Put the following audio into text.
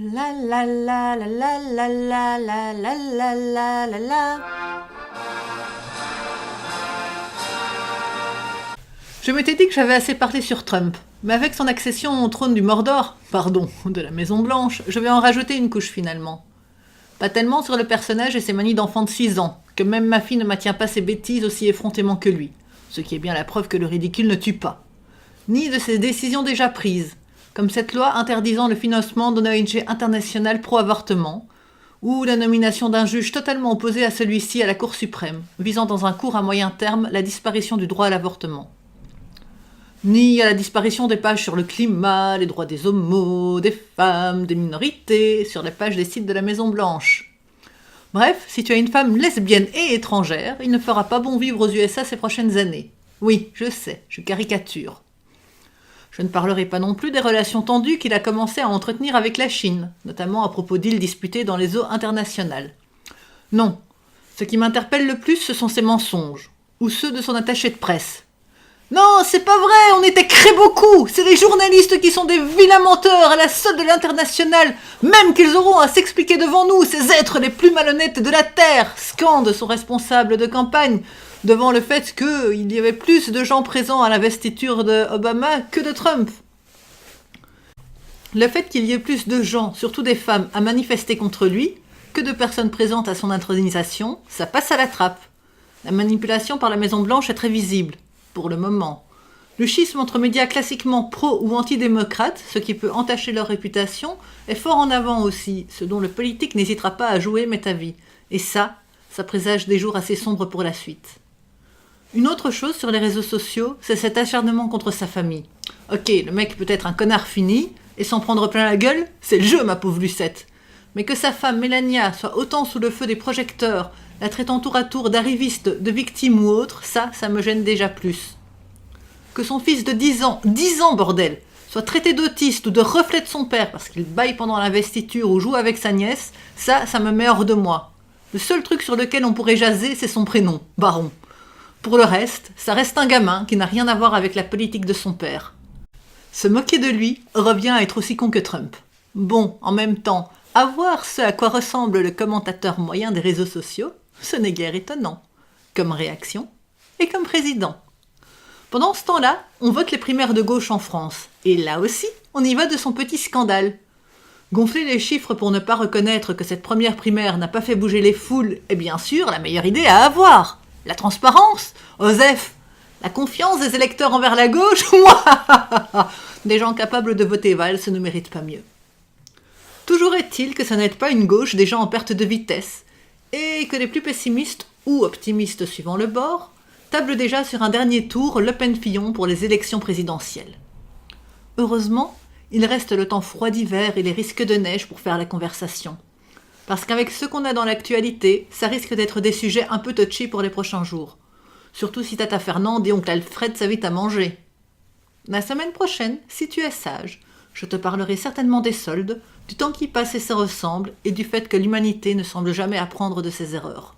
La la la la la la la la la la la la la. Je m'étais dit que j'avais assez parlé sur Trump, mais avec son accession au trône du Mordor, pardon, de la Maison Blanche, je vais en rajouter une couche finalement. Pas tellement sur le personnage et ses manies d'enfant de 6 ans, que même ma fille ne maintient pas ses bêtises aussi effrontément que lui, ce qui est bien la preuve que le ridicule ne tue pas. Ni de ses décisions déjà prises, comme cette loi interdisant le financement d'une ONG internationale pro-avortement, ou la nomination d'un juge totalement opposé à celui-ci à la Cour suprême, visant dans un court à moyen terme la disparition du droit à l'avortement. Ni à la disparition des pages sur le climat, les droits des homos, des femmes, des minorités, sur les pages des sites de la Maison Blanche. Bref, si tu as une femme lesbienne et étrangère, il ne fera pas bon vivre aux USA ces prochaines années. Oui, je sais, je caricature. Je ne parlerai pas non plus des relations tendues qu'il a commencé à entretenir avec la Chine, notamment à propos d'îles disputées dans les eaux internationales. Non, ce qui m'interpelle le plus, ce sont ses mensonges, ou ceux de son attaché de presse. Non, c'est pas vrai, on était créé beaucoup. C'est les journalistes qui sont des vilains menteurs à la solde de l'international, même qu'ils auront à s'expliquer devant nous, ces êtres les plus malhonnêtes de la Terre, scande son responsable de campagne, devant le fait qu'il y avait plus de gens présents à l'investiture d'Obama que de Trump. Le fait qu'il y ait plus de gens, surtout des femmes, à manifester contre lui, que de personnes présentes à son intronisation, ça passe à la trappe. La manipulation par la Maison-Blanche est très visible. Pour le moment. Le schisme entre médias classiquement pro- ou antidémocrates, ce qui peut entacher leur réputation, est fort en avant aussi, ce dont le politique n'hésitera pas à jouer m'est avis. Et ça présage des jours assez sombres pour la suite. Une autre chose sur les réseaux sociaux, c'est cet acharnement contre sa famille. Ok, le mec peut être un connard fini, et s'en prendre plein la gueule, c'est le jeu ma pauvre Lucette. Mais que sa femme Mélania soit autant sous le feu des projecteurs, la traitant tour à tour d'arriviste, de victime ou autre, ça me gêne déjà plus. Que son fils de 10 ans bordel, soit traité d'autiste ou de reflet de son père parce qu'il baille pendant l'investiture ou joue avec sa nièce, ça me met hors de moi. Le seul truc sur lequel on pourrait jaser, c'est son prénom, Baron. Pour le reste, ça reste un gamin qui n'a rien à voir avec la politique de son père. Se moquer de lui revient à être aussi con que Trump. Bon, en même temps, à voir ce à quoi ressemble le commentateur moyen des réseaux sociaux, ce n'est guère étonnant, comme réaction et comme président. Pendant ce temps-là, on vote les primaires de gauche en France, et là aussi, on y va de son petit scandale. Gonfler les chiffres pour ne pas reconnaître que cette première primaire n'a pas fait bouger les foules est bien sûr la meilleure idée à avoir. La transparence, Osef, la confiance des électeurs envers la gauche, des gens capables de voter Valls ne méritent pas mieux. Toujours est-il que ça n'aide pas une gauche déjà en perte de vitesse, et que les plus pessimistes, ou optimistes suivant le bord, tablent déjà sur un dernier tour Le Pen-Fillon pour les élections présidentielles. Heureusement, il reste le temps froid d'hiver et les risques de neige pour faire la conversation. Parce qu'avec ce qu'on a dans l'actualité, ça risque d'être des sujets un peu touchy pour les prochains jours. Surtout si Tata Fernande et oncle Alfred s'invitent à manger. La semaine prochaine, si tu es sage, je te parlerai certainement des soldes, du temps qui passe et se ressemble, et du fait que l'humanité ne semble jamais apprendre de ses erreurs.